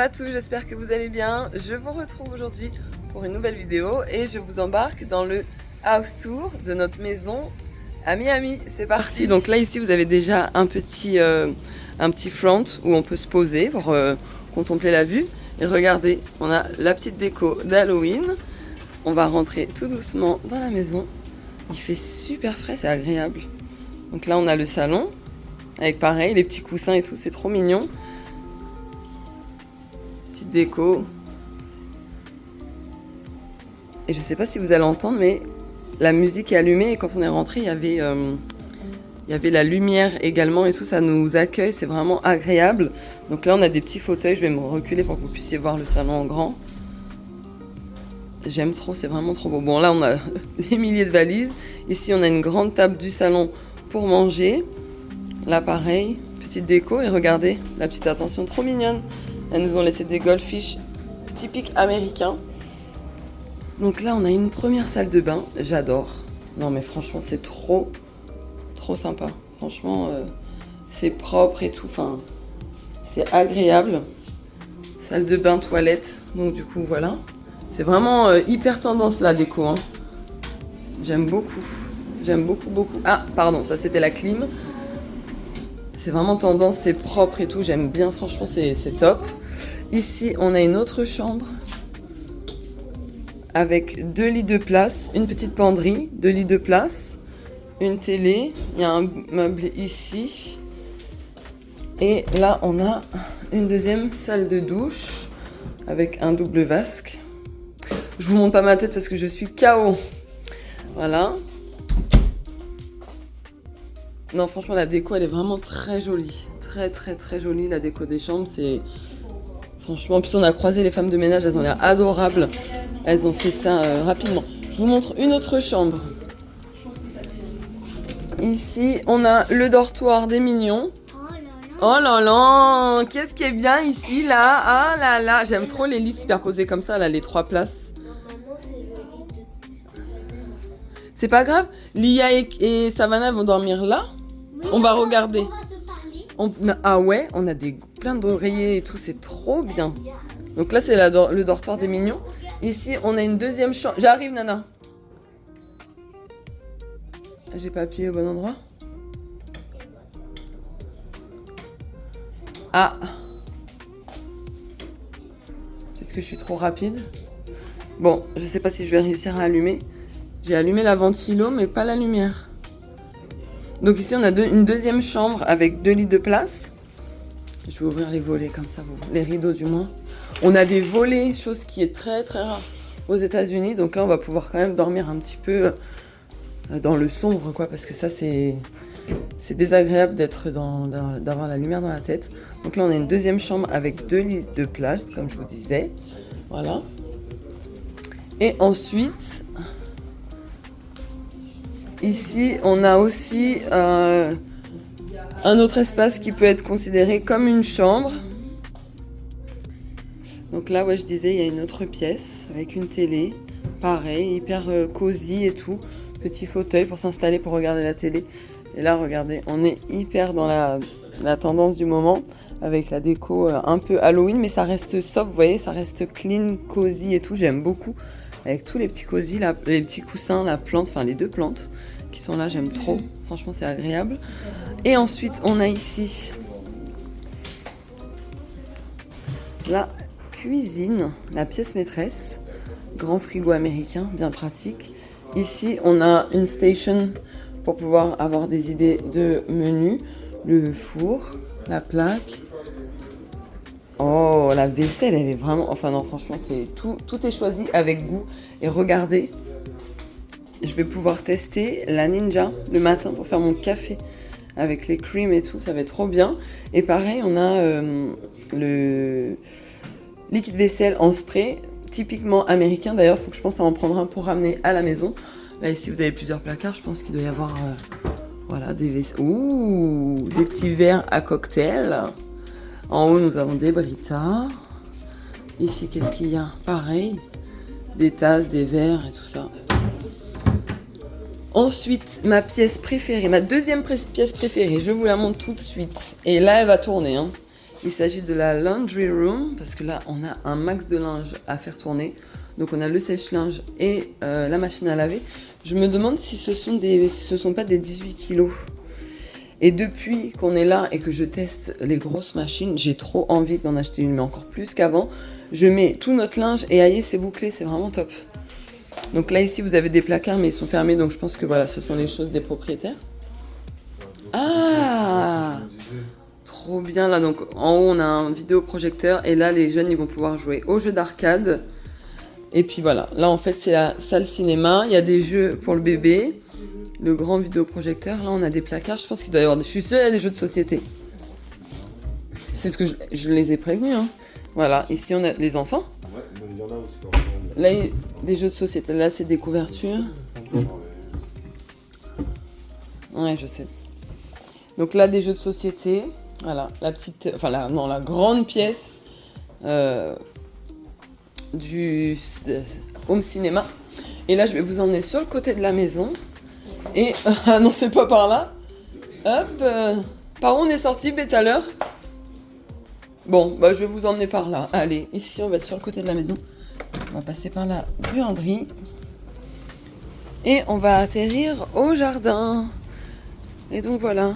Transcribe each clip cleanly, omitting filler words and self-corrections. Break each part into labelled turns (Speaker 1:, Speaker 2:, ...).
Speaker 1: à tous, j'espère que vous allez bien. Je vous retrouve aujourd'hui pour une nouvelle vidéo et je vous embarque dans le house tour de notre maison à Miami. C'est parti. Donc là ici vous avez déjà un petit front où on peut se poser pour contempler la vue. Et regardez, on a la petite déco d'Halloween. On va rentrer tout doucement dans la maison. Il fait super frais, c'est agréable. Donc là on a le salon avec pareil les petits coussins et tout, c'est trop mignon. Petite déco. Et je sais pas si vous allez entendre, mais la musique est allumée et quand on est rentré, il y avait la lumière également et tout, ça nous accueille, c'est vraiment agréable. Donc là, on a des petits fauteuils, je vais me reculer pour que vous puissiez voir le salon en grand. J'aime trop, c'est vraiment trop beau. Bon, là, on a des milliers de valises. Ici, on a une grande table du salon pour manger. Là, pareil, petite déco et regardez, la petite attention trop mignonne. Elles nous ont laissé des goldfish typiques américains. Donc là, on a une première salle de bain. J'adore. Non, mais franchement, c'est trop sympa. Franchement, c'est propre et tout. Enfin, c'est agréable. Salle de bain, toilette. Donc du coup, voilà. C'est vraiment hyper tendance la déco. Hein. J'aime beaucoup. J'aime beaucoup. Ah, pardon, ça c'était la clim. C'est vraiment tendance, c'est propre et tout. J'aime bien, franchement, c'est top. Ici, on a une autre chambre avec 2 lits de place, une petite penderie, 2 lits de place, une télé. Il y a un meuble ici. Et là, on a une deuxième salle de douche avec un double vasque. Je vous montre pas ma tête parce que je suis KO. Voilà. Non, franchement, la déco, elle est vraiment très jolie. Très jolie, la déco des chambres. C'est... Franchement, en plus, on a croisé les femmes de ménage. Elles ont l'air adorables. Elles ont fait ça rapidement. Je vous montre une autre chambre. Ici, on a le dortoir des mignons. Oh là là, qu'est-ce qui est bien ici, là. Ah là là, j'aime trop les lits superposés comme ça, là, les 3 places. C'est pas grave, Lia et Savannah vont dormir là. Oui, on va regarder. On va se parler. Ah ouais, on a plein d'oreillers et tout, c'est trop bien. Donc là, c'est le dortoir des mignons. Ici, on a une deuxième chambre. J'arrive, Nana. J'ai pas appuyé au bon endroit. Ah. Peut-être que je suis trop rapide. Bon, je sais pas si je vais réussir à allumer. J'ai allumé la ventilo, mais pas la lumière. Donc ici, on a une deuxième chambre avec 2 lits de place. Je vais ouvrir les volets comme ça, les rideaux du moins. On a des volets, chose qui est très rare aux États-Unis. Donc là, on va pouvoir quand même dormir un petit peu dans le sombre, quoi, parce que ça, c'est désagréable d'avoir la lumière dans la tête. Donc là, on a une deuxième chambre avec 2 lits de place, comme je vous disais. Voilà. Et ensuite... Ici, on a aussi un autre espace qui peut être considéré comme une chambre. Donc là, ouais, je disais, il y a une autre pièce avec une télé. Pareil, hyper cosy et tout. Petit fauteuil pour s'installer, pour regarder la télé. Et là, regardez, on est hyper dans la tendance du moment avec la déco un peu Halloween. Mais ça reste soft, vous voyez, ça reste clean, cosy et tout. J'aime beaucoup. Avec tous les petits cosy, les petits coussins, la plante, enfin les 2 plantes qui sont là, j'aime trop. Franchement, c'est agréable. Et ensuite, on a ici la cuisine, la pièce maîtresse. Grand frigo américain, bien pratique. Ici, on a une station pour pouvoir avoir des idées de menu. Le four, la plaque. Oh, la vaisselle, elle est vraiment... Enfin non, franchement, tout est choisi avec goût. Et regardez, je vais pouvoir tester la Ninja le matin pour faire mon café avec les creams et tout. Ça va être trop bien. Et pareil, on a le liquide vaisselle en spray, typiquement américain. D'ailleurs, il faut que je pense à en prendre un pour ramener à la maison. Là, ici, vous avez plusieurs placards. Je pense qu'il doit y avoir voilà, des petits verres à cocktail. En haut, nous avons des Brita. Ici, qu'est-ce qu'il y a? Pareil, des tasses, des verres et tout ça. Ensuite, ma pièce préférée, ma deuxième pièce préférée, je vous la montre tout de suite. Et là, elle va tourner. Hein. Il s'agit de la laundry room, parce que là, on a un max de linge à faire tourner. Donc on a le sèche-linge et la machine à laver. Je me demande si ce sont pas des 18 kilos. Et depuis qu'on est là et que je teste les grosses machines, j'ai trop envie d'en acheter une, mais encore plus qu'avant. Je mets tout notre linge et aïe, c'est bouclé, c'est vraiment top. Donc là, ici, vous avez des placards, mais ils sont fermés, donc je pense que voilà, ce sont les choses des propriétaires. Ah! Trop bien, là, donc en haut, on a un vidéoprojecteur, et là, les jeunes, ils vont pouvoir jouer aux jeux d'arcade. Et puis voilà, là, en fait, c'est la salle cinéma, il y a des jeux pour le bébé, le grand vidéoprojecteur, là, on a des placards, je pense qu'il doit y avoir, je suis sûre, il y a des jeux de société. C'est ce que je les ai prévenus, hein. Voilà, ici, on a les enfants.
Speaker 2: Ouais, mais il y en a aussi dans
Speaker 1: Là, il y a des jeux de société. Là, c'est des couvertures. Ouais, je sais. Donc là, des jeux de société. Voilà, la petite... Enfin, la grande pièce du home cinéma. Et là, je vais vous emmener sur le côté de la maison. Et... Ah non, c'est pas par là. Hop. Par où on est sorti, tout à l'heure? Bon, bah, je vais vous emmener par là. Allez, ici, on va être sur le côté de la maison. On va passer par la buanderie. Et on va atterrir au jardin. Et donc voilà.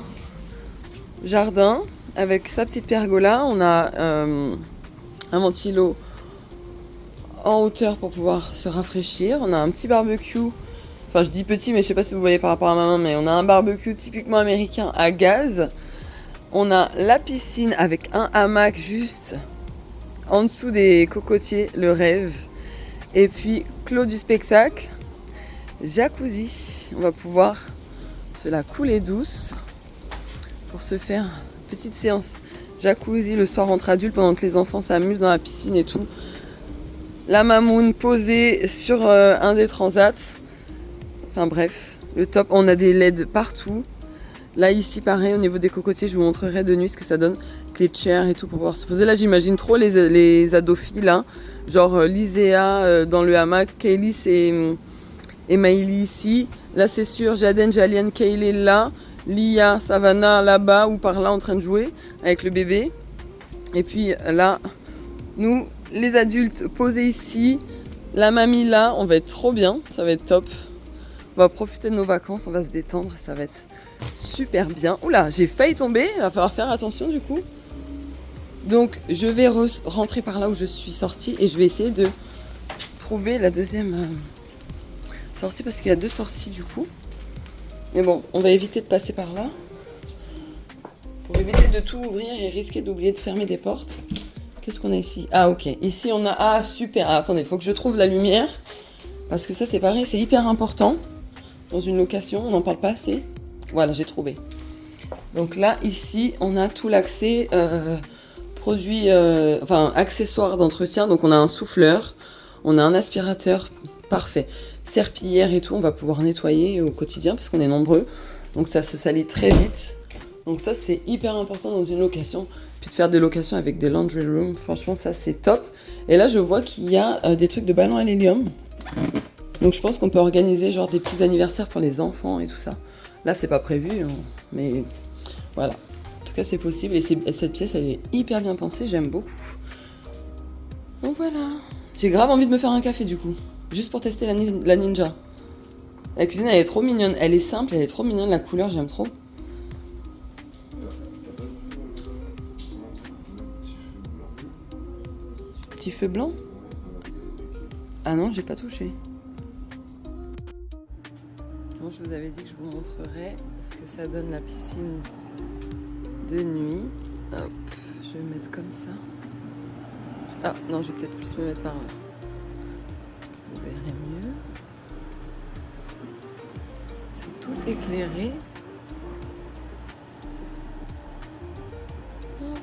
Speaker 1: Jardin avec sa petite pergola. On a un ventilo en hauteur pour pouvoir se rafraîchir. On a un petit barbecue. Enfin, je dis petit, mais je sais pas si vous voyez par rapport à ma main, mais on a un barbecue typiquement américain à gaz. On a la piscine avec un hamac juste en dessous des cocotiers, le rêve. Et puis, clos du spectacle, jacuzzi. On va pouvoir se la couler douce pour se faire une petite séance jacuzzi le soir entre adultes pendant que les enfants s'amusent dans la piscine et tout. La mamoune posée sur un des transats. Enfin bref, le top. On a des LED partout. Là, ici, pareil, au niveau des cocotiers, je vous montrerai de nuit ce que ça donne. Avec les chairs et tout pour pouvoir se poser. Là, j'imagine trop les adophiles, là. Genre Liséa dans le hamac, Kaylee et Maïli ici. Là, c'est sûr, Jaden, Jaliane, Kaylee là. Lia, Savannah là-bas ou par là en train de jouer avec le bébé. Et puis là, nous, les adultes, posés ici. La mamie là, on va être trop bien, ça va être top. On va profiter de nos vacances, on va se détendre, ça va être super bien. Oula, j'ai failli tomber, il va falloir faire attention du coup. Donc je vais rentrer par là où je suis sortie et je vais essayer de trouver la deuxième sortie parce qu'il y a deux sorties du coup. Mais bon, on va éviter de passer par là pour éviter de tout ouvrir et risquer d'oublier de fermer des portes. Qu'est-ce qu'on a ici? Ah ok, ici on a... Ah super, ah, attendez, il faut que je trouve la lumière parce que ça c'est pareil, c'est hyper important dans une location, on n'en parle pas assez. Voilà, j'ai trouvé. Donc là, ici, on a tout l'accès produits, accessoires d'entretien. Donc on a un souffleur, on a un aspirateur, parfait. Serpillière et tout, on va pouvoir nettoyer au quotidien parce qu'on est nombreux. Donc ça se salit très vite. Donc ça, c'est hyper important dans une location. Puis de faire des locations avec des laundry rooms, franchement, ça c'est top. Et là, je vois qu'il y a des trucs de ballon à l'hélium. Donc je pense qu'on peut organiser genre des petits anniversaires pour les enfants et tout ça. Là, c'est pas prévu, hein, mais voilà. En tout cas, c'est possible. Et cette pièce, elle est hyper bien pensée, j'aime beaucoup. Donc voilà. J'ai grave envie de me faire un café du coup. Juste pour tester la Ninja. La cuisine, elle est trop mignonne. Elle est simple, elle est trop mignonne. La couleur, j'aime trop. Petit feu blanc? Ah non, j'ai pas touché. Bon, je vous avais dit que je vous montrerais ce que ça donne la piscine de nuit. Hop, je vais me mettre comme ça. Ah non, je vais peut-être plus me mettre par là. Vous verrez mieux. C'est tout éclairé. Hop.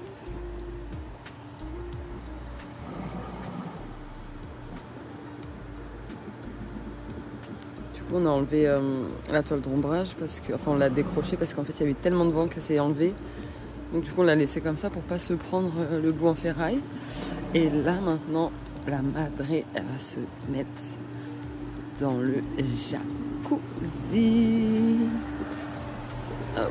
Speaker 1: On a enlevé la toile d'ombrage parce que, enfin on l'a décrochée parce qu'en fait il y avait tellement de vent qu'elle s'est enlevée. Donc du coup on l'a laissé comme ça pour pas se prendre le bout en ferraille. Et là maintenant la madré elle va se mettre dans le jacuzzi. Hop.